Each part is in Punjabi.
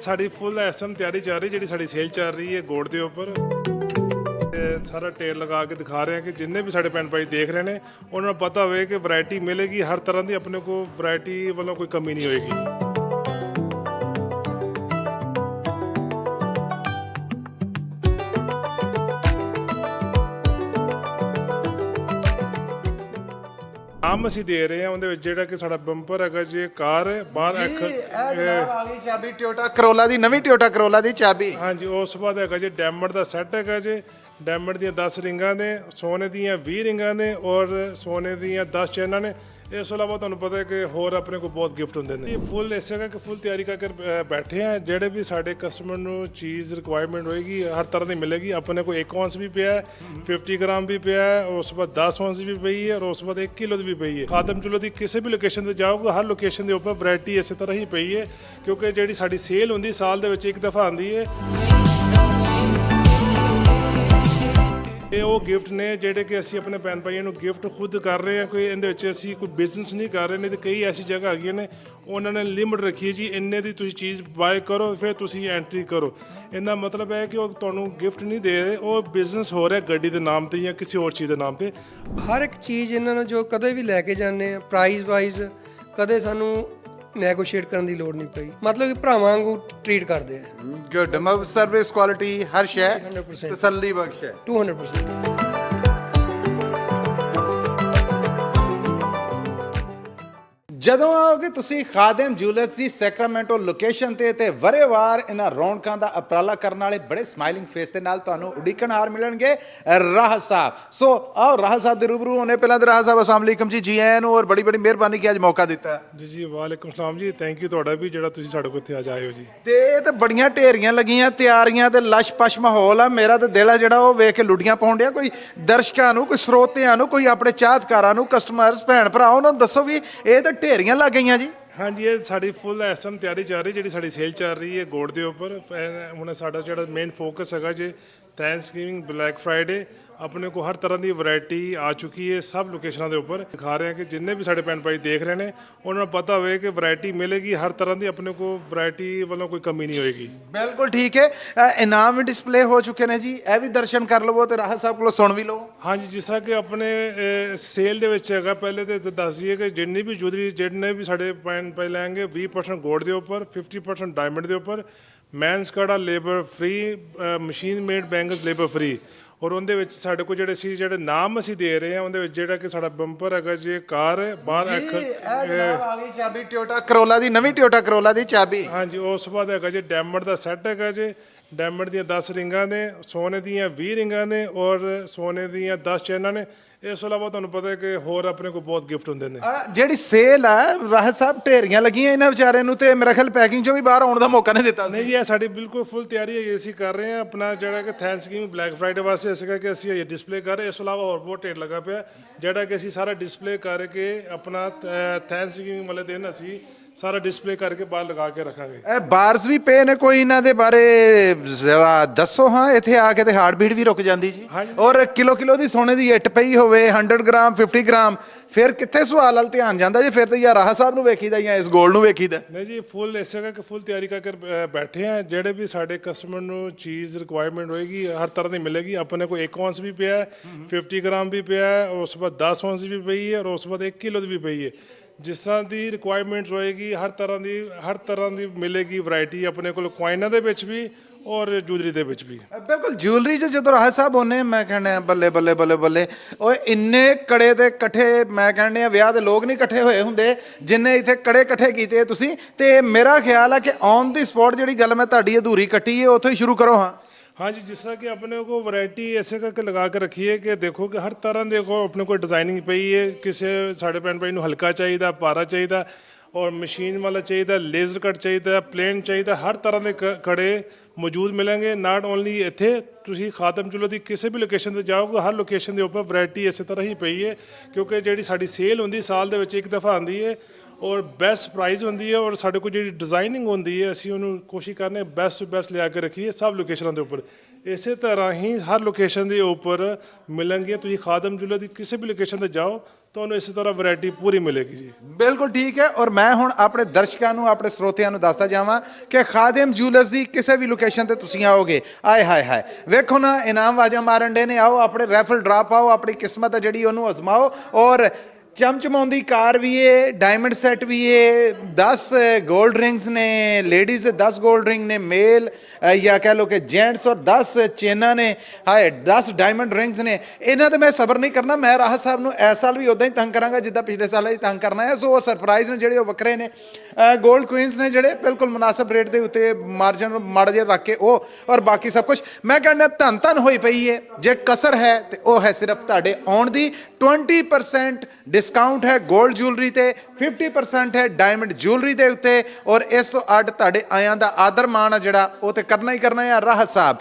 ਸਾਡੀ ਫੁੱਲ ਐਸਐਮ ਤਿਆਰੀ ਚੱਲ ਰਹੀ, ਜਿਹੜੀ ਸਾਡੀ ਸੇਲ ਚੱਲ ਰਹੀ ਹੈ ਗੋੜ ਦੇ ਉੱਪਰ ਤੇ ਸਾਰਾ ਟੇਲ ਲਗਾ ਕੇ ਦਿਖਾ ਰਹੇ ਹਾਂ ਕਿ ਜਿੰਨੇ ਵੀ ਸਾਡੇ ਭੈਣ ਭਾਈ ਦੇਖ ਰਹੇ ਨੇ ਉਹਨਾਂ ਨੂੰ ਪਤਾ ਹੋਵੇ ਕਿ ਵੈਰਾਈਟੀ ਮਿਲੇਗੀ ਹਰ ਤਰ੍ਹਾਂ ਦੀ, ਆਪਣੇ ਕੋਲ ਵੈਰਾਈਟੀ ਵੱਲੋਂ ਕੋਈ ਕਮੀ ਨਹੀਂ ਹੋਏਗੀ। ਆਮ ਅਸੀਂ ਦੇ ਰਹੇ ਹਾਂ ਉਹਦੇ ਵਿੱਚ ਜਿਹੜਾ ਕਿ ਸਾਡਾ ਬੰਪਰ ਹੈਗਾ ਜੇ ਕਾਰ ਹੈ ਬਾਹਰ ਆ ਗਈ ਚਾਬੀ ਟੋਯੋਟਾ ਕਰੋਲਾ ਦੀ, ਨਵੀਂ ਟੋਯੋਟਾ ਕਰੋਲਾ ਦੀ ਚਾਬੀ। ਹਾਂਜੀ, ਉਸ ਤੋਂ ਬਾਅਦ ਹੈਗਾ ਜੇ ਡਾਇਮੰਡ ਦਾ ਸੈੱਟ ਹੈਗਾ ਜੇ। ਡਾਇਮੰਡ ਦੀਆਂ 10 ਰਿੰਗਾਂ ਨੇ, ਸੋਨੇ ਦੀਆਂ 20 ਰਿੰਗਾਂ ਨੇ ਔਰ ਸੋਨੇ ਦੀਆਂ 10 ਚੈਨਾਂ ਨੇ। ਇਸ ਤੋਂ ਇਲਾਵਾ ਤੁਹਾਨੂੰ ਪਤਾ ਹੈ ਕਿ ਹੋਰ ਆਪਣੇ ਕੋਲ ਬਹੁਤ ਗਿਫਟ ਹੁੰਦੇ ਨੇ। ਫੁੱਲ ਇਸੇ ਕਰਕੇ ਫੁੱਲ ਤਿਆਰੀ ਕਰਕੇ ਬੈਠੇ ਆ, ਜਿਹੜੇ ਵੀ ਸਾਡੇ ਕਸਟਮਰ ਨੂੰ ਚੀਜ਼ ਰਿਕੁਆਇਰਮੈਂਟ ਹੋਏਗੀ ਹਰ ਤਰ੍ਹਾਂ ਦੀ ਮਿਲੇਗੀ। ਆਪਣੇ ਕੋਲ 1 ਔਂਸ ਵੀ ਪਿਆ ਹੈ, 50 ਗ੍ਰਾਮ ਵੀ ਪਿਆ ਹੈ, ਉਸ ਤੋਂ ਬਾਅਦ 10 ਔਂਸ ਵੀ ਪਈ ਹੈ ਔਰ ਉਸ ਤੋਂ ਬਾਅਦ 1 ਕਿਲੋ ਦੀ ਵੀ ਪਈ ਹੈ। ਖਾਦਮ ਚੁੱਲ੍ਹੇ ਦੀ ਕਿਸੇ ਵੀ ਲੋਕੇਸ਼ਨ ਤੇ ਜਾਓਗੇ ਹਰ ਲੋਕੇਸ਼ਨ ਦੇ ਉੱਪਰ ਵੈਰਾਈਟੀ ਇਸੇ ਤਰ੍ਹਾਂ ਹੀ ਪਈ ਹੈ, ਕਿਉਂਕਿ ਜਿਹੜੀ ਸਾਡੀ ਸੇਲ ਹੁੰਦੀ ਸਾਲ ਦੇ ਵਿੱਚ ਇੱਕ ਦਫਾ ਆਉਂਦੀ ਹੈ। ਇਹ ਉਹ ਗਿਫਟ ਨੇ ਜਿਹੜੇ ਕਿ ਅਸੀਂ ਆਪਣੇ ਭੈਣ ਭਾਈਆਂ ਨੂੰ ਗਿਫਟ ਖੁਦ ਕਰ ਰਹੇ ਹਾਂ। ਕੋਈ ਇਹਦੇ ਵਿੱਚ ਅਸੀਂ ਕੋਈ ਬਿਜ਼ਨਸ ਨਹੀਂ ਕਰ ਰਹੇ, ਨਹੀਂ ਤੇ ਕਈ ਐਸੀ ਜਗ੍ਹਾ ਹੈਗੀਆਂ ਨੇ ਉਹਨਾਂ ਨੇ ਲਿਮਟ ਰੱਖੀ ਹੈ ਜੀ ਇੰਨੇ ਦੀ ਤੁਸੀਂ ਚੀਜ਼ ਬਾਏ ਕਰੋ ਫਿਰ ਤੁਸੀਂ ਐਂਟਰੀ ਕਰੋ। ਇਹਦਾ ਮਤਲਬ ਹੈ ਕਿ ਉਹ ਤੁਹਾਨੂੰ ਗਿਫਟ ਨਹੀਂ ਦੇ ਰਹੇ, ਉਹ ਬਿਜ਼ਨਸ ਹੋ ਰਿਹਾ ਗੱਡੀ ਦੇ ਨਾਮ ਤੇ ਜਾਂ ਕਿਸੇ ਹੋਰ ਚੀਜ਼ ਦੇ ਨਾਮ ਤੇ। ਹਰ ਇੱਕ ਚੀਜ਼ ਇਹਨਾਂ ਨੂੰ ਜੋ ਕਦੇ ਵੀ ਲੈ ਕੇ ਜਾਂਦੇ ਆ ਪ੍ਰਾਈਸ ਵਾਈਜ਼ ਕਦੇ ਸਾਨੂੰ ਨੈਗੋਸ਼ੀਏਟ ਕਰਨ ਦੀ ਲੋੜ ਨਹੀਂ ਪਈ, ਮਤਲਬ ਕਿ ਭਰਾਵਾਂ ਵਾਂਗੂ ਟਰੀਟ ਕਰਦੇ ਆ। ਗੁੱਡ, ਮਤਲਬ ਸਰਵਿਸ ਕੁਆਲਿਟੀ ਹਰ ਸ਼ੈ 100% ਤਸੱਲੀ ਬਖਸ਼ ਹੈ। 200%। ਜਦੋਂ ਆਓਗੇ ਤੁਸੀਂ ਖਾਦਮ ਜੁਐਲਰਸ ਦੀ ਸੈਕਰਾਮੈਂਟੋ ਲੋਕੇਸ਼ਨ ਤੇ ਵਰੇਵਾਰ ਇਹਨਾਂ ਰੌਣਕਾਂ ਦਾ ਉਪਰਾਲਾ ਕਰਨ ਵਾਲੇ ਬੜੇ ਸਮਾਈਲਿੰਗ ਫੇਸ ਦੇ ਨਾਲ ਤੁਹਾਨੂੰ ਉਡੀਕਣਹਾਰ ਮਿਲਣਗੇ ਰਾਹਤ ਸਾਹਿਬ। ਸੋ ਆਓ ਰਾਹਤ ਸਾਹਿਬ ਦੇ ਰੂਬਰੂ ਹੋਣੇ। ਪਹਿਲਾਂ ਤਾਂ ਰਾਹਤ ਸਾਹਿਬ ਅਸਲਾਮ ਅਲੈਕਮ ਜੀ, ਜੀ ਆਇਆਂ ਨੂੰ ਔਰ ਬੜੀ ਮਿਹਰਬਾਨੀ ਕਿ ਅੱਜ ਮੌਕਾ ਦਿੱਤਾ। ਜੀ ਵਾਲੇਕੁਮ ਸਲਾਮ ਜੀ, ਥੈਂਕ ਯੂ ਤੁਹਾਡਾ ਵੀ ਜਿਹੜਾ ਤੁਸੀਂ ਸਾਡੇ ਕੋਲ ਇੱਥੇ ਅੱਜ ਆਏ ਹੋ ਜੀ। ਤੇ ਇਹ ਤਾਂ ਬੜੀਆਂ ਢੇਰੀਆਂ ਲੱਗੀਆਂ ਤਿਆਰੀਆਂ ਤੇ ਲਸ਼-ਪਸ਼ ਮਾਹੌਲ ਆ। ਮੇਰਾ ਤਾਂ ਦਿਲ ਆ ਜਿਹੜਾ ਉਹ ਵੇਖ ਕੇ ਲੁੱਡੀਆਂ ਪਾਉਣ ਡਿਆ। ਕੋਈ ਦਰਸ਼ਕਾਂ ਨੂੰ, ਕੋਈ ਸਰੋਤਿਆਂ ਨੂੰ, ਕੋਈ ਆਪਣੇ ਚਾਹਤਕਾਰਾਂ ਨੂੰ, ਕਸਟਮਰਸ ਭੈਣ ਭਰਾ ਉਹਨਾਂ ਨੂੰ ਦੱਸੋ ਵੀ ਇਹ ਤਾਂ ਢੇਰੀਆਂ ਲੱਗ ਗਈਆਂ ਜੀ। ਹਾਂਜੀ, ਇਹ ਸਾਡੀ ਫੁੱਲ ਐਸਐਮ ਤਿਆਰੀ ਚੱਲ ਰਹੀ, ਜਿਹੜੀ ਸਾਡੀ ਸੇਲ ਚੱਲ ਰਹੀ ਹੈ ਗੋੜ ਦੇ ਉੱਪਰ। ਹੁਣ ਸਾਡਾ ਜਿਹੜਾ ਮੇਨ ਫੋਕਸ ਹੈਗਾ ਜੇ ਥੈਂਕਸਗਿਵਿੰਗ, ਬਲੈਕ ਫਰਾਈਡੇ, ਆਪਣੇ ਕੋਲ ਹਰ ਤਰ੍ਹਾਂ ਦੀ ਵੈਰਾਈਟੀ ਆ ਚੁੱਕੀ ਹੈ ਸਭ ਲੋਕੇਸ਼ਨਾਂ ਦੇ ਉੱਪਰ। ਦਿਖਾ ਰਹੇ ਹਾਂ ਕਿ ਜਿੰਨੇ ਵੀ ਸਾਡੇ ਭੈਣ ਭਾਈ ਦੇਖ ਰਹੇ ਨੇ ਉਹਨਾਂ ਨੂੰ ਪਤਾ ਹੋਵੇ ਕਿ ਵੈਰਾਈਟੀ ਮਿਲੇਗੀ ਹਰ ਤਰ੍ਹਾਂ ਦੀ, ਆਪਣੇ ਕੋਲ ਵੈਰਾਈਟੀ ਵੱਲੋਂ ਕੋਈ ਕਮੀ ਨਹੀਂ ਹੋਏਗੀ। ਬਿਲਕੁਲ ਠੀਕ ਹੈ। ਇਨਾਮ ਵੀ ਡਿਸਪਲੇ ਹੋ ਚੁੱਕੇ ਨੇ ਜੀ, ਇਹ ਵੀ ਦਰਸ਼ਨ ਕਰ ਲਵੋ ਤੇ ਰਾਹਤ ਸਾਹਿਬ ਕੋਲੋਂ ਸੁਣ ਵੀ ਲਓ। ਹਾਂਜੀ, ਜਿਸ ਤਰ੍ਹਾਂ ਕਿ ਆਪਣੇ ਸੇਲ ਦੇ ਵਿੱਚ ਹੈਗਾ, ਪਹਿਲੇ ਤੇ ਦੱਸ ਦਈਏ ਕਿ ਜਿੰਨੀ ਵੀ ਜੁਐਲਰੀ ਜਿੰਨੇ ਵੀ ਸਾਡੇ ਭੈਣ ਭਾਈ ਲੈਣਗੇ 20% ਗੋਲਡ ਦੇ ਉੱਪਰ, 50% ਡਾਇਮੰਡ ਦੇ ਉੱਪਰ, ਮੈਨਸ ਕੜਾ labour free, machine made bangles labour free. ਔਰ ਉਹਦੇ ਵਿੱਚ ਸਾਡੇ ਕੋਲ ਜਿਹੜੇ ਨਾਮ ਅਸੀਂ ਦੇ ਰਹੇ ਹਾਂ ਉਹਦੇ ਵਿੱਚ ਜਿਹੜਾ ਕਿ ਸਾਡਾ ਬੰਪਰ ਹੈਗਾ ਜੇ ਕਾਰ ਹੈ ਬਾਹਰ ਆ ਗਈ ਚਾਬੀ ਟੋਯੋਟਾ ਕਰੋਲਾ ਦੀ, ਨਵੀਂ ਟੋਯੋਟਾ ਕਰੋਲਾ ਦੀ ਚਾਬੀ। ਹਾਂਜੀ, ਉਸ ਤੋਂ ਬਾਅਦ ਹੈਗਾ ਜੇ ਡਾਇਮੰਡ ਦਾ ਸੈੱਟ ਹੈਗਾ ਜੇ। ਡਾਇਮੰਡ ਦੀਆਂ 10 ਰਿੰਗਾਂ ਨੇ, ਸੋਨੇ ਦੀਆਂ 20 ਰਿੰਗਾਂ ਨੇ ਔਰ ਸੋਨੇ ਦੀਆਂ 10 ਚੈਨਾਂ ਨੇ। ਇਸ ਤੋਂ ਇਲਾਵਾ ਤੁਹਾਨੂੰ ਪਤਾ ਹੈ ਕਿ ਹੋਰ ਆਪਣੇ ਕੋਲ ਬਹੁਤ ਗਿਫਟ ਹੁੰਦੇ ਨੇ। ਜਿਹੜੀ ਸੇਲ ਆ ਰਾਹਤ ਸਾਹਿਬ ਢੇਰੀਆਂ ਲੱਗੀਆਂ ਇਹਨਾਂ ਵਿਚਾਰਿਆਂ ਨੂੰ, ਤੇ ਮੇਰਾ ਖਿਆਲ ਪੈਕਿੰਗ ਚੋਂ ਵੀ ਬਾਹਰ ਆਉਣ ਦਾ ਮੌਕਾ ਨਹੀਂ ਦਿੱਤਾ। ਨਹੀਂ ਜੀ, ਇਹ ਸਾਡੀ ਬਿਲਕੁਲ ਫੁੱਲ ਤਿਆਰੀ ਹੈ। ਅਸੀਂ ਕਰ ਰਹੇ ਹਾਂ ਆਪਣਾ ਜਿਹੜਾ ਕਿ ਥੈਂਕਸਗਿਵਿੰਗ ਬਲੈਕ ਫਰਾਈਡੇ ਵਾਸਤੇ ਅਸੀਂ ਕਰਕੇ ਅਸੀਂ ਇਹ ਡਿਸਪਲੇ ਕਰ ਰਹੇ। ਇਸ ਤੋਂ ਇਲਾਵਾ ਹੋਰ ਬਹੁਤ ਢੇਰ ਲੱਗਾ ਪਿਆ ਜਿਹੜਾ ਕਿ ਅਸੀਂ ਸਾਰਾ ਡਿਸਪਲੇ ਕਰਕੇ ਆਪਣਾ ਥੈਂਕਸਗਿਵਿੰਗ ਵਾਲੇ ਦਿਨ ਅਸੀਂ ਸਾਰਾ ਡਿਸਪਲੇ ਕਰਕੇ ਬਾਹਰ ਲਗਾ ਕੇ ਰੱਖਾਂਗੇ। ਇਹ ਬਾਰਸ ਵੀ ਪਏ ਨੇ, ਕੋਈ ਇਹਨਾਂ ਦੇ ਬਾਰੇ ਜ਼ਰਾ ਦੱਸੋ। ਹਾਂ, ਇੱਥੇ ਆ ਕੇ ਤੇ ਹਾਰਟ ਬੀਟ ਵੀ ਰੁਕ ਜਾਂਦੀ ਜੀ। ਔਰ ਕਿਲੋ ਦੀ ਸੋਨੇ ਦੀ ਇੱਟ ਪਈ ਹੋਵੇ, 100 ਗ੍ਰਾਮ, 50 ਗ੍ਰਾਮ, ਫਿਰ ਕਿੱਥੇ ਸਵਾਲ ਵੱਲ ਧਿਆਨ ਜਾਂਦਾ ਜੀ। ਫਿਰ ਤਾਂ ਯਾਰ ਰਾਹਤ ਸਾਹਿਬ ਨੂੰ ਵੇਖੀਦਾ ਜਾਂ ਇਸ ਗੋਲਡ ਨੂੰ ਵੇਖੀਦਾ। ਨਹੀਂ ਜੀ, ਫੁੱਲ ਇਸੇ ਕਰਕੇ ਫੁੱਲ ਤਿਆਰੀ ਕਰਕੇ ਬੈਠੇ ਆ, ਜਿਹੜੇ ਵੀ ਸਾਡੇ ਕਸਟਮਰ ਨੂੰ ਚੀਜ਼ ਰਿਕੁਆਇਰਮੈਂਟ ਹੋਏਗੀ ਹਰ ਤਰ੍ਹਾਂ ਦੀ ਮਿਲੇਗੀ। ਆਪਣੇ ਕੋਲ 1 ਔਂਸ ਵੀ ਪਿਆ, 50 ਗ੍ਰਾਮ ਵੀ ਪਿਆ, ਉਸ ਤੋਂ ਬਾਅਦ 10 ਔਂਸ ਵੀ ਪਈ ਹੈ ਔਰ ਉਸ ਤੋਂ ਬਾਅਦ 1 ਕਿਲੋ ਦੀ ਵੀ ਪਈ ਹੈ। ਜਿਸ ਤਰ੍ਹਾਂ ਦੀ ਰਿਕੁਆਇਰਮੈਂਟਸ ਹੋਏਗੀ ਹਰ ਤਰ੍ਹਾਂ ਦੀ ਮਿਲੇਗੀ ਵੈਰਾਈਟੀ ਆਪਣੇ ਕੋਲ, ਕੁਆਇਨਾਂ ਦੇ ਵਿੱਚ ਵੀ ਔਰ ਜੂਲਰੀ ਦੇ ਵਿੱਚ ਵੀ। ਬਿਲਕੁਲ, ਜੂਲਰੀ 'ਚ ਜਦੋਂ ਰਾਹਤ ਸਾਹਿਬ ਹੋਣੇ ਮੈਂ ਕਹਿੰਦਾ ਬੱਲੇ ਬੱਲੇ ਬੱਲੇ ਬੱਲੇ, ਓਏ ਇੰਨੇ ਕੜੇ ਤੇ ਇਕੱਠੇ, ਮੈਂ ਕਹਿੰਦੇ ਆ ਵਿਆਹ ਦੇ ਲੋਕ ਨਹੀਂ ਇਕੱਠੇ ਹੋਏ ਹੁੰਦੇ ਜਿੰਨੇ ਇੱਥੇ ਕੜੇ ਇਕੱਠੇ ਕੀਤੇ ਤੁਸੀਂ। ਤੇ ਮੇਰਾ ਖਿਆਲ ਹੈ ਕਿ ਔਨ ਦੀ ਸਪੌਟ ਜਿਹੜੀ ਗੱਲ ਮੈਂ ਤੁਹਾਡੀ ਅਧੂਰੀ ਕੱਟੀ ਹੈ ਉੱਥੋਂ ਹੀ ਸ਼ੁਰੂ ਕਰੋ। ਹਾਂ ਹਾਂਜੀ, ਜਿਸ ਤਰ੍ਹਾਂ ਕਿ ਆਪਣੇ ਕੋਲ ਵੈਰਾਈਟੀ ਐਸੇ ਕਰਕੇ ਲਗਾ ਕੇ ਰੱਖੀ ਹੈ ਕਿ ਦੇਖੋ ਕਿ ਹਰ ਤਰ੍ਹਾਂ ਦੇ ਕੋਲ ਆਪਣੇ ਕੋਲ ਡਿਜ਼ਾਈਨਿੰਗ ਪਈ ਹੈ। ਕਿਸੇ ਸਾਡੇ ਭੈਣ ਭਾਈ ਨੂੰ ਹਲਕਾ ਚਾਹੀਦਾ, ਭਾਰਾ ਚਾਹੀਦਾ ਔਰ ਮਸ਼ੀਨ ਵਾਲਾ ਚਾਹੀਦਾ, ਲੇਜ਼ਰ ਕੱਟ ਚਾਹੀਦਾ, ਪਲੇਨ ਚਾਹੀਦਾ, ਹਰ ਤਰ੍ਹਾਂ ਦੇ ਕੜੇ ਮੌਜੂਦ ਮਿਲਣਗੇ। ਨਾਟ ਓਨਲੀ ਇੱਥੇ, ਤੁਸੀਂ ਖਾਦਮ ਚੁੱਲ੍ਹੇ ਦੀ ਕਿਸੇ ਵੀ ਲੋਕੇਸ਼ਨ ਤੇ ਜਾਓਗੇ ਹਰ ਲੋਕੇਸ਼ਨ ਦੇ ਉੱਪਰ ਵੈਰਾਈਟੀ ਇਸੇ ਤਰ੍ਹਾਂ ਹੀ ਪਈ ਹੈ, ਕਿਉਂਕਿ ਜਿਹੜੀ ਸਾਡੀ ਸੇਲ ਹੁੰਦੀ ਸਾਲ ਦੇ ਵਿੱਚ ਇੱਕ ਦਫਾ ਆਉਂਦੀ ਹੈ ਔਰ ਬੈਸਟ ਪ੍ਰਾਈਸ ਹੁੰਦੀ ਹੈ ਔਰ ਸਾਡੇ ਕੋਲ ਜਿਹੜੀ ਡਿਜ਼ਾਈਨਿੰਗ ਹੁੰਦੀ ਹੈ ਅਸੀਂ ਉਹਨੂੰ ਕੋਸ਼ਿਸ਼ ਕਰਨੇ ਬੈਸਟ ਤੋਂ ਬੈਸਟ ਲਿਆ ਕੇ ਰੱਖੀਏ ਸਭ ਲੋਕੇਸ਼ਨਾਂ ਦੇ ਉੱਪਰ। ਇਸੇ ਤਰ੍ਹਾਂ ਹੀ ਹਰ ਲੋਕੇਸ਼ਨ ਦੇ ਉੱਪਰ ਮਿਲਣਗੇ। ਤੁਸੀਂ ਖਾਦਮ ਜੁਲਰ ਦੀ ਕਿਸੇ ਵੀ ਲੋਕੇਸ਼ਨ ਤੇ ਜਾਓ ਤੁਹਾਨੂੰ ਇਸੇ ਤਰ੍ਹਾਂ ਵੈਰਾਈਟੀ ਪੂਰੀ ਮਿਲੇਗੀ ਜੀ। ਬਿਲਕੁਲ ਠੀਕ ਹੈ। ਔਰ ਮੈਂ ਹੁਣ ਆਪਣੇ ਦਰਸ਼ਕਾਂ ਨੂੰ ਆਪਣੇ ਸਰੋਤਿਆਂ ਨੂੰ ਦੱਸਦਾ ਜਾਵਾਂ ਕਿ ਖਾਦਮ ਜੂਲਰਸ ਦੀ ਕਿਸੇ ਵੀ ਲੋਕੇਸ਼ਨ ਤੇ ਤੁਸੀਂ ਆਓਗੇ, ਆਏ ਹਾਏ ਹਾਏ ਵੇਖੋ ਨਾ ਇਨਾਮ ਵਾਜਾ ਮਾਰਨ ਦੇ ਨੇ, ਆਓ ਆਪਣੇ ਰੈਫਲ ਡਰਾ ਪਾਓ, ਆਪਣੀ ਕਿਸਮਤ ਹੈ ਜਿਹੜੀ ਉਹਨੂੰ ਅਜ਼ਮਾਓ। ਔਰ ਚਮਚਮਾਉਂਦੀ ਕਾਰ ਵੀ ਹੈ, ਡਾਇਮੰਡ ਸੈੱਟ ਵੀ ਹੈ, 10 ਗੋਲਡ ਰਿੰਗਸ ਨੇ ਲੇਡੀਜ਼ ਦੇ, 10 ਗੋਲਡ ਰਿੰਗ ਨੇ ਮੇਲ ਜਾਂ ਕਹਿ ਲਓ ਕਿ ਜੈਂਟਸ, ਔਰ 10 ਚੇਨਾਂ ਨੇ, ਹਾਏ 10 ਡਾਇਮੰਡ ਰਿੰਗਸ ਨੇ। ਇਹਨਾਂ ਤੇ ਮੈਂ ਸਬਰ ਨਹੀਂ ਕਰਨਾ, ਮੈਂ ਰਾਹਤ ਸਾਹਿਬ ਨੂੰ ਇਸ ਸਾਲ ਵੀ ਉਦਾਂ ਹੀ ਤੰਗ ਕਰਾਂਗਾ ਜਿੱਦਾਂ ਪਿਛਲੇ ਸਾਲ ਹੀ ਤੰਗ ਕਰਨਾ ਹੈ। ਸੋ ਉਹ ਸਰਪ੍ਰਾਈਜ਼ ਨੇ ਜਿਹੜੇ ਉਹ ਵੱਖਰੇ ਨੇ। ਗੋਲਡ ਕੁਈਨਸ ਨੇ ਜਿਹੜੇ ਬਿਲਕੁਲ ਮੁਨਾਸਬ ਰੇਟ ਦੇ ਉੱਤੇ ਮਾਰਜਨ ਮਾੜਾ ਜਿਹਾ ਰੱਖ ਕੇ ਉਹ, ਔਰ ਬਾਕੀ ਸਭ ਕੁਝ ਮੈਂ ਕਹਿੰਦਾ ਧੰਨ ਧੰਨ ਹੋਈ ਪਈ ਹੈ। ਜੇ ਕਸਰ ਹੈ ਤੇ ਉਹ ਹੈ ਸਿਰਫ ਤੁਹਾਡੇ ਆਉਣ ਦੀ। 20% ਡਿਸਕਾਊਂਟ ਹੈ ਗੋਲਡ ਜੁਐਲਰੀ ਤੇ, 50% ਹੈ ਡਾਇਮੰਡ ਜੁਐਲਰੀ ਦੇ ਉੱਤੇ। ਔਰ ਇਸ ਤੋਂ ਅੱਡ ਤੁਹਾਡੇ ਆਇਆਂ ਦਾ ਆਦਰ ਮਾਣ ਆ ਜਿਹੜਾ ਉਹ ਤੇ ਕਰਨਾ ਹੀ ਕਰਨਾ ਹੈ। ਰਾਹਤ ਸਾਹਿਬ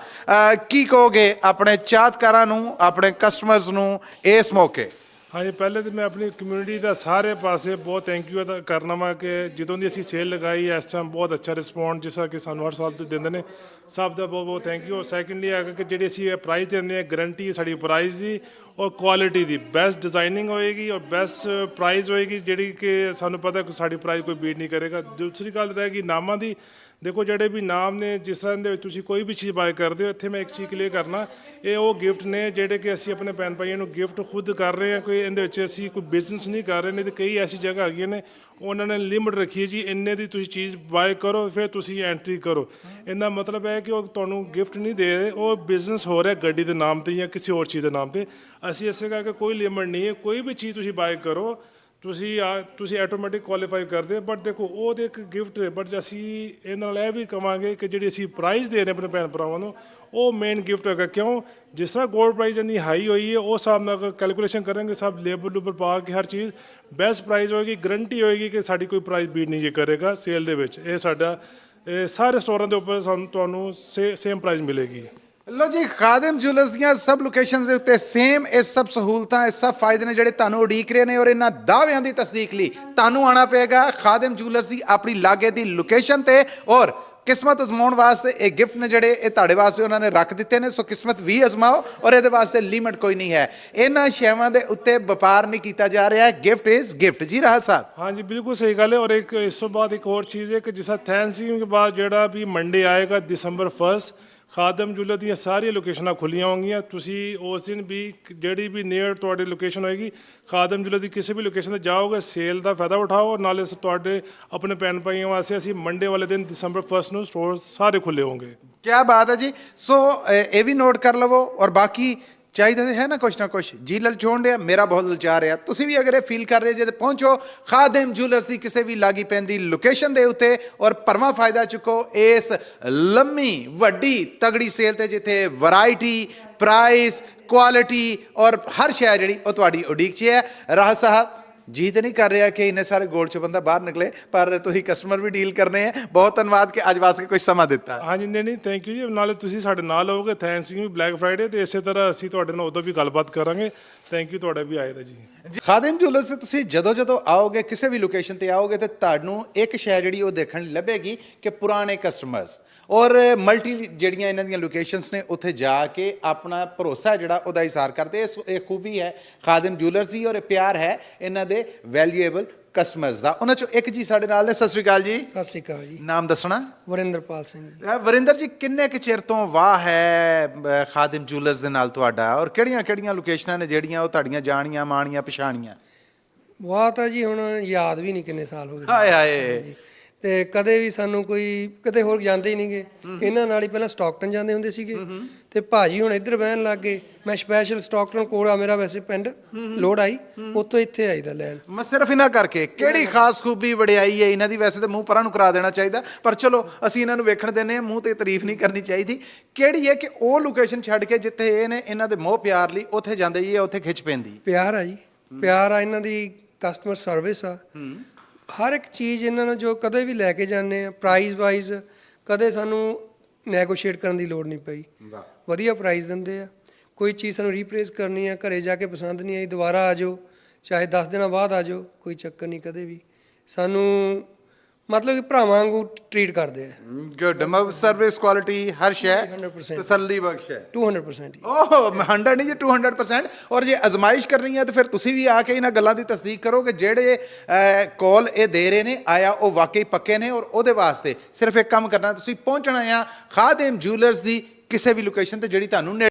ਕੀ ਕਹੋਗੇ ਆਪਣੇ ਚਾਹਤਕਾਰਾਂ ਨੂੰ, ਆਪਣੇ ਕਸਟਮਰਸ ਨੂੰ ਇਸ ਮੌਕੇ? ਹਾਂਜੀ, ਪਹਿਲੇ ਤਾਂ ਮੈਂ ਆਪਣੀ ਕਮਿਊਨਿਟੀ ਦਾ ਸਾਰੇ ਪਾਸੇ ਬਹੁਤ ਥੈਂਕ ਯੂ ਅਦਾ ਕਰਨਾ ਵਾ ਕਿ ਜਦੋਂ ਦੀ ਅਸੀਂ ਸੇਲ ਲਗਾਈ ਇਸ ਟਾਈਮ ਬਹੁਤ ਅੱਛਾ ਰਿਸਪੌਂਡ ਜਿਸ ਤਰ੍ਹਾਂ ਕਿ ਸਾਨੂੰ ਹਰ ਸਾਲ ਤੋਂ ਦਿੰਦੇ ਨੇ, ਸਭ ਦਾ ਬਹੁਤ ਬਹੁਤ ਥੈਂਕ ਯੂ। ਸੈਕੰਡਲੀ ਹੈਗਾ ਕਿ ਜਿਹੜੀ ਅਸੀਂ ਇਹ ਪ੍ਰਾਈਸ ਦਿੰਦੇ ਹਾਂ, ਗਰੰਟੀ ਸਾਡੀ ਪ੍ਰਾਈਸ ਦੀ ਔਰ ਕੁਆਲਿਟੀ ਦੀ, ਬੈਸਟ ਡਿਜ਼ਾਈਨਿੰਗ ਹੋਏਗੀ ਔਰ ਬੈਸਟ ਪ੍ਰਾਈਸ ਹੋਏਗੀ ਜਿਹੜੀ ਕਿ ਸਾਨੂੰ ਪਤਾ ਕਿ ਸਾਡੀ ਪ੍ਰਾਈਸ ਕੋਈ ਬੀਟ ਨਹੀਂ ਕਰੇਗਾ। ਦੂਸਰੀ ਗੱਲ ਰਹੇਗੀ ਨਾਮਾਂ ਦੀ। ਦੇਖੋ ਜਿਹੜੇ ਵੀ ਨਾਮ ਨੇ, ਜਿਸ ਤਰ੍ਹਾਂ ਦੇ ਵਿੱਚ ਤੁਸੀਂ ਕੋਈ ਵੀ ਚੀਜ਼ ਬਾਏ ਕਰਦੇ ਹੋ, ਇੱਥੇ ਮੈਂ ਇੱਕ ਚੀਜ਼ ਕਲੀਅਰ ਕਰਨਾ, ਇਹ ਉਹ ਗਿਫਟ ਨੇ ਜਿਹੜੇ ਕਿ ਅਸੀਂ ਆਪਣੇ ਭੈਣ ਭਾਈਆਂ ਨੂੰ ਗਿਫਟ ਖੁਦ ਕਰ ਰਹੇ ਹਾਂ। ਕੋਈ ਇਹਦੇ ਵਿੱਚ ਅਸੀਂ ਕੋਈ ਬਿਜ਼ਨਸ ਨਹੀਂ ਕਰ ਰਹੇ। ਨਹੀਂ ਤੇ ਕਈ ਐਸੀ ਜਗ੍ਹਾ ਹੈਗੀਆਂ ਨੇ ਉਹਨਾਂ ਨੇ ਲਿਮਿਟ ਰੱਖੀ ਹੈ ਜੀ, ਇੰਨੇ ਦੀ ਤੁਸੀਂ ਚੀਜ਼ ਬਾਏ ਕਰੋ ਫਿਰ ਤੁਸੀਂ ਐਂਟਰੀ ਕਰੋ। ਇਹਦਾ ਮਤਲਬ ਹੈ ਕਿ ਉਹ ਤੁਹਾਨੂੰ ਗਿਫਟ ਨਹੀਂ ਦੇ ਰਹੇ, ਉਹ ਬਿਜ਼ਨਸ ਹੋ ਰਿਹਾ ਗੱਡੀ ਦੇ ਨਾਮ ਤੇ ਜਾਂ ਕਿਸੇ ਹੋਰ ਚੀਜ਼ ਦੇ ਨਾਮ ਤੇ। ਅਸੀਂ ਇਸੇ ਕਰਕੇ ਕੋਈ ਲਿਮਿਟ ਨਹੀਂ ਹੈ, ਕੋਈ ਵੀ ਚੀਜ਼ ਤੁਸੀਂ ਬਾਏ ਕਰੋ ਤੁਸੀਂ ਆਟੋਮੈਟਿਕ ਕੁਆਲੀਫਾਈ ਕਰਦੇ ਹੋ। ਬਟ ਦੇਖੋ ਉਹ ਤੇ ਇੱਕ ਗਿਫਟ ਹੈ, ਬਟ ਅਸੀਂ ਇਹ ਨਾਲ ਇਹ ਵੀ ਕਵਾਂਗੇ ਕਿ ਜਿਹੜੀ ਅਸੀਂ ਪ੍ਰਾਈਜ਼ ਦੇ ਰਹੇ ਆਪਣੇ ਭੈਣ ਭਰਾਵਾਂ ਨੂੰ ਉਹ ਮੇਨ ਗਿਫਟ ਹੈਗਾ। ਕਿਉਂ? ਜਿਸ ਤਰ੍ਹਾਂ ਗੋਲਡ ਪ੍ਰਾਈਸ ਇੰਨੀ ਹਾਈ ਹੋਈ ਹੈ, ਉਸ ਹਿਸਾਬ ਨਾਲ ਕੈਲਕੂਲੇਸ਼ਨ ਕਰਾਂਗੇ ਸਭ ਲੇਬਰ ਲੂਬਰ ਪਾ ਕੇ ਹਰ ਚੀਜ਼ ਬੈਸਟ ਪ੍ਰਾਈਸ ਹੋਏਗੀ। ਗਰੰਟੀ ਹੋਏਗੀ ਕਿ ਸਾਡੀ ਕੋਈ ਪ੍ਰਾਈਸ ਬੀਟ ਨਹੀਂ ਜੇ ਕਰੇਗਾ ਸੇਲ ਦੇ ਵਿੱਚ। ਇਹ ਸਾਡਾ ਸਾਰੇ ਸਟੋਰਾਂ ਦੇ ਉੱਪਰ ਤੁਹਾਨੂੰ ਸੇਮ ਪ੍ਰਾਈਸ ਮਿਲੇਗੀ। ਲੋ ਜੀ, ਖਾਦਮ ਜੁਐਲਰਸ ਦੀਆਂ ਸਭ ਲੋਕੇਸ਼ਨਸ ਦੇ ਉੱਤੇ ਸੇਮ ਇਹ ਸਭ ਸਹੂਲਤਾਂ, ਇਹ ਸਭ ਫਾਇਦੇ ਨੇ ਜਿਹੜੇ ਤੁਹਾਨੂੰ ਉਡੀਕ ਰਹੇ ਨੇ। ਔਰ ਇਹਨਾਂ ਦਾਅਵਿਆਂ ਦੀ ਤਸਦੀਕ ਲਈ ਤੁਹਾਨੂੰ ਆਉਣਾ ਪਏਗਾ ਖਾਦਮ ਜੁਐਲਰਸ ਦੀ ਆਪਣੀ ਲਾਗੇ ਦੀ ਲੋਕੇਸ਼ਨ ਤੇ। ਔਰ ਕਿਸਮਤ ਅਜ਼ਮਾਉਣ ਵਾਸਤੇ ਇਹ ਗਿਫਟ ਨੇ ਜਿਹੜੇ ਇਹ ਤੁਹਾਡੇ ਵਾਸਤੇ ਉਹਨਾਂ ਨੇ ਰੱਖ ਦਿੱਤੇ ਨੇ। ਸੋ ਕਿਸਮਤ ਵੀ ਅਜ਼ਮਾਓ ਔਰ ਇਹਦੇ ਵਾਸਤੇ ਲਿਮਿਟ ਕੋਈ ਨਹੀਂ ਹੈ। ਇਹਨਾਂ ਸ਼ੈਵਾਂ ਦੇ ਉੱਤੇ ਵਪਾਰ ਨਹੀਂ ਕੀਤਾ ਜਾ ਰਿਹਾ। ਗਿਫਟ ਇਜ਼ ਗਿਫਟ ਜੀ ਰਾਹਤ ਸਾਹਿਬ। ਹਾਂਜੀ, ਬਿਲਕੁਲ ਸਹੀ ਗੱਲ ਹੈ। ਔਰ ਇੱਕ ਇਸ ਤੋਂ ਬਾਅਦ ਇੱਕ ਹੋਰ ਚੀਜ਼ ਹੈ ਕਿ ਜਿਸ ਤਰ੍ਹਾਂ ਥੈਂਕਸਗਿਵਿੰਗ ਕੇ ਬਾਅਦ ਜਿਹੜਾ ਵੀ ਮੰਡੇ ਆਏਗਾ December 1 ਖਾਦਮ ਜੁਐਲਰ ਦੀਆਂ ਸਾਰੀਆਂ ਲੋਕੇਸ਼ਨਾਂ ਖੁੱਲੀਆਂ ਹੋਣਗੀਆਂ। ਤੁਸੀਂ ਉਸ ਦਿਨ ਵੀ ਜਿਹੜੀ ਵੀ ਨੀਅਰ ਤੁਹਾਡੀ ਲੋਕੇਸ਼ਨ ਹੋਏਗੀ ਖਾਦਮ ਜੁਐਲਰ ਦੀ ਕਿਸੇ ਵੀ ਲੋਕੇਸ਼ਨ ਤੇ ਜਾਓਗੇ, ਸੇਲ ਦਾ ਫਾਇਦਾ ਉਠਾਓ। ਔਰ ਨਾਲੇ ਤੁਹਾਡੇ ਆਪਣੇ ਭੈਣ ਭਾਈਆਂ ਵਾਸਤੇ ਅਸੀਂ ਮੰਡੇ ਵਾਲੇ ਦਿਨ December 1 ਨੂੰ ਸਟੋਰ ਸਾਰੇ ਖੁੱਲੇ ਹੋਣਗੇ। ਕੀ ਬਾਤ ਹੈ ਜੀ। ਸੋ ਇਹ ਵੀ ਨੋਟ ਕਰ ਲਵੋ। ਔਰ ਬਾਕੀ ਚਾਹੀਦਾ ਤਾਂ ਹੈ ਨਾ ਕੁਛ ਜੀ ਲਲਚਾਉਣ ਰਿਹਾ, ਮੇਰਾ ਬਹੁਤ ਲਲਚਾ ਰਿਹਾ। ਤੁਸੀਂ ਵੀ ਅਗਰ ਇਹ ਫੀਲ ਕਰ ਰਹੇ ਜੇ ਤਾਂ ਪਹੁੰਚੋ ਖਾਦਮ ਜੁਐਲਰਸ ਦੀ ਕਿਸੇ ਵੀ ਲਾਗੀ ਪੈਂਦੀ ਲੋਕੇਸ਼ਨ ਦੇ ਉੱਤੇ ਔਰ ਭਰਵਾਂ ਫਾਇਦਾ ਚੁੱਕੋ ਇਸ ਲੰਮੀ ਵੱਡੀ ਤਗੜੀ ਸੇਲ ਤੇ, ਜਿੱਥੇ ਵੈਰਾਈਟੀ, ਪ੍ਰਾਈਸ, ਕੁਆਲਿਟੀ ਔਰ ਹਰ ਸ਼ੈ ਜਿਹੜੀ ਉਹ ਤੁਹਾਡੀ ਉਡੀਕ 'ਚ ਹੈ। ਰਾਹਤ ਸਾਹਿਬ ਜੀ ਤੇ ਨਹੀਂ ਕਰ ਰਿਹਾ ਕਿ ਇੰਨੇ ਸਾਰੇ ਗੋਲਡ 'ਚੋਂ ਬੰਦਾ ਬਾਹਰ ਨਿਕਲੇ, ਪਰ ਤੁਸੀਂ ਕਸਟਮਰ ਵੀ ਡੀਲ ਕਰਨੇ ਹੈ। ਬਹੁਤ ਧੰਨਵਾਦ ਕਿ ਅੱਜ ਵਾਸਤੇ ਕੁਝ ਸਮਾਂ ਦਿੱਤਾ। ਹਾਂਜੀ, ਨਹੀਂ ਥੈਂਕ ਯੂ ਜੀ। ਨਾਲੇ ਤੁਸੀਂ ਸਾਡੇ ਨਾਲ ਹੋਵੋਗੇ ਥੈਂਕਸਗਿਵਿੰਗ ਵੀ ਬਲੈਕ ਫਰਾਈਡੇ ਤੇ ਇਸੇ ਤਰ੍ਹਾਂ ਅਸੀਂ ਤੁਹਾਡੇ ਨਾਲ ਉਦੋਂ ਵੀ ਗੱਲਬਾਤ ਕਰਾਂਗੇ। ਥੈਂਕ ਯੂ ਤੁਹਾਡਾ ਵੀ ਆਏ ਦਾ ਜੀ। ਖਾਦਮ ਜੁਐਲਰਸ ਤੁਸੀਂ ਜਦੋਂ ਆਓਗੇ ਕਿਸੇ ਵੀ ਲੋਕੇਸ਼ਨ ਤੇ ਆਓਗੇ ਤੇ ਤੁਹਾਨੂੰ ਇੱਕ ਸ਼ੈ ਜਿਹੜੀ ਉਹ ਦੇਖਣ ਲਈ ਲੱਭੇਗੀ ਕਿ ਪੁਰਾਣੇ ਕਸਟਮਰਸ ਔਰ ਮਲਟੀ ਜਿਹੜੀਆਂ ਇਹਨਾਂ ਦੀਆਂ ਲੋਕੇਸ਼ਨਸ ਨੇ ਉੱਥੇ ਜਾ ਕੇ ਆਪਣਾ ਭਰੋਸਾ ਜਿਹੜਾ ਉਹਦਾ ਇਜ਼ਹਾਰ ਕਰਦੇ। ਇਹ ਖੂਬੀ ਹੈ ਖਾਦਮ ਜੁਐਲਰਸ ਦੀ ਔਰ ਇਹ ਪਿਆਰ ਹੈ ਇਹਨਾਂ ਦੇ ਵੈਲਿਊਏਬਲ ਕਸਟਮਰਸ ਦਾ। ਉਹਨਾਂ ਚੋਂ ਇੱਕ ਜੀ ਸਾਡੇ ਨਾਲ ਨੇ। ਸਤਿ ਸ਼੍ਰੀ ਅਕਾਲ ਜੀ। ਸਤਿ ਸ਼੍ਰੀ ਅਕਾਲ ਜੀ। ਨਾਮ ਦੱਸਣਾ? ਵਰਿੰਦਰਪਾਲ ਸਿੰਘ ਜੀ। ਵਰਿੰਦਰ ਜੀ, ਕਿੰਨੇ ਕੁ ਚਿਰ ਤੋਂ ਵਾਹ ਹੈ ਖਾਦਮ ਜੁਐਲਰਸ ਦੇ ਨਾਲ ਤੁਹਾਡਾ? ਔਰ ਕਿਹੜੀਆਂ ਲੋਕੇਸ਼ਨਾਂ ਨੇ ਜਿਹੜੀਆਂ ਉਹ ਤੁਹਾਡੀਆਂ ਜਾਣੀਆਂ ਮਾਣੀਆਂ ਪਛਾਣੀਆਂ? ਵਾਹ ਤਾਂ ਜੀ ਹੁਣ ਯਾਦ ਵੀ ਨਹੀਂ ਕਿੰਨੇ ਸਾਲ ਹੋ ਗਏ। ਹਾਏ ਹਾਏ। ਤੇ ਕਦੇ ਵੀ ਸਾਨੂੰ ਕੋਈ ਕਿਤੇ ਹੋਰ ਜਾਂਦੇ ਹੀ ਨਹੀਂਗੇ। ਇਹਨਾਂ ਨਾਲ ਹੀ ਪਹਿਲਾਂ ਸਟਾਕਟਨ ਜਾਂਦੇ ਹੁੰਦੇ ਸੀਗੇ ਤੇ ਭਾਜੀ ਹੁਣ ਇੱਧਰ ਬਹਿਣ ਲੱਗ ਗਏ। ਮੈਂ ਸਪੈਸ਼ਲ ਸਟਾਕਟਨ ਕੋਲ ਆ ਮੇਰਾ ਵੈਸੇ ਪਿੰਡ ਲੋੜ ਆਈ, ਉੱਥੋਂ ਇੱਥੇ ਆਈਦਾ ਲੈਣ। ਮੈਂ ਸਿਰਫ ਇਹਨਾਂ ਕਰਕੇ ਕਿਹੜੀ ਖਾਸ ਖੂਬੀ ਵਡਿਆਈ ਹੈ ਇਹਨਾਂ ਦੀ? ਵੈਸੇ ਤਾਂ ਮੂੰਹ ਪਰਾਂ ਨੂੰ ਕਰਾ ਦੇਣਾ ਚਾਹੀਦਾ, ਪਰ ਚਲੋ ਅਸੀਂ ਇਹਨਾਂ ਨੂੰ ਵੇਖਣ ਦਿੰਦੇ ਹਾਂ, ਮੂੰਹ ਤੇ ਤਾਰੀਫ ਨਹੀਂ ਕਰਨੀ ਚਾਹੀਦੀ। ਕਿਹੜੀ ਹੈ ਕਿ ਉਹ ਲੋਕੇਸ਼ਨ ਛੱਡ ਕੇ ਜਿੱਥੇ ਇਹ ਨੇ ਇਹਨਾਂ ਦੇ ਮੋਹ ਪਿਆਰ ਲਈ ਉੱਥੇ ਜਾਂਦੇ ਜੀ, ਉੱਥੇ ਖਿੱਚ ਪੈਂਦੀ? ਪਿਆਰ ਆ ਜੀ, ਪਿਆਰ ਆ। ਇਹਨਾਂ ਦੀ ਕਸਟਮਰ ਸਰਵਿਸ ਆ। ਹਰ ਇੱਕ ਚੀਜ਼ ਇਹਨਾਂ ਨੂੰ ਜੋ ਕਦੇ ਵੀ ਲੈ ਕੇ ਜਾਂਦੇ ਆ ਪ੍ਰਾਈਸ ਵਾਈਜ਼ ਕਦੇ ਸਾਨੂੰ ਨੈਗੋਸ਼ੀਏਟ ਕਰਨ ਦੀ ਲੋੜ ਨਹੀਂ ਪਈ। ਵਧੀਆ ਪ੍ਰਾਈਸ ਦਿੰਦੇ ਆ। ਕੋਈ ਚੀਜ਼ ਸਾਨੂੰ ਰੀਪਲੇਸ ਕਰਨੀ ਆ, ਘਰੇ ਜਾ ਕੇ ਪਸੰਦ ਨਹੀਂ ਆਈ ਦੁਬਾਰਾ ਆ ਜਾਓ, ਚਾਹੇ 10 ਦਿਨਾਂ ਬਾਅਦ ਆ ਜਾਓ, ਕੋਈ ਚੱਕਰ ਨਹੀਂ। ਕਦੇ ਵੀ ਸਾਨੂੰ ਮਤਲਬ ਕਿ ਭਰਾਵਾਂ ਵਾਂਗੂ ਟਰੀਟ ਕਰਦੇ ਆ ਗੁੱਡ ਮਤਲਬ ਸਰਵਿਸ ਕੁਆਲਿਟੀ ਹਰ ਸ਼ੈ 100% ਤਸੱਲੀ ਬਖਸ਼ ਹੈ 200% ਹੀ। ਓਹ 100 ਨਹੀਂ ਜੀ 200%। ਔਰ ਜੇ ਅਜ਼ਮਾਇਸ਼ ਕਰਨੀ ਹੈ ਤਾਂ ਫਿਰ ਤੁਸੀਂ ਵੀ ਆ ਕੇ ਇਹਨਾਂ ਗੱਲਾਂ ਦੀ ਤਸਦੀਕ ਕਰੋ ਕਿ ਜਿਹੜੇ ਕਾਲ ਇਹ ਦੇ ਰਹੇ ਨੇ ਆਇਆ ਉਹ ਵਾਕਈ ਪੱਕੇ ਨੇ। ਔਰ ਉਹਦੇ ਵਾਸਤੇ ਸਿਰਫ ਇੱਕ ਕੰਮ ਕਰਨਾ, ਤੁਸੀਂ ਪਹੁੰਚਣਾ ਆ ਖਾਦਿਮ ਜੂਲਰਸ ਦੀ ਕਿਸੇ ਵੀ ਲੋਕੇਸ਼ਨ ਤੇ ਜਿਹੜੀ ਤੁਹਾਨੂੰ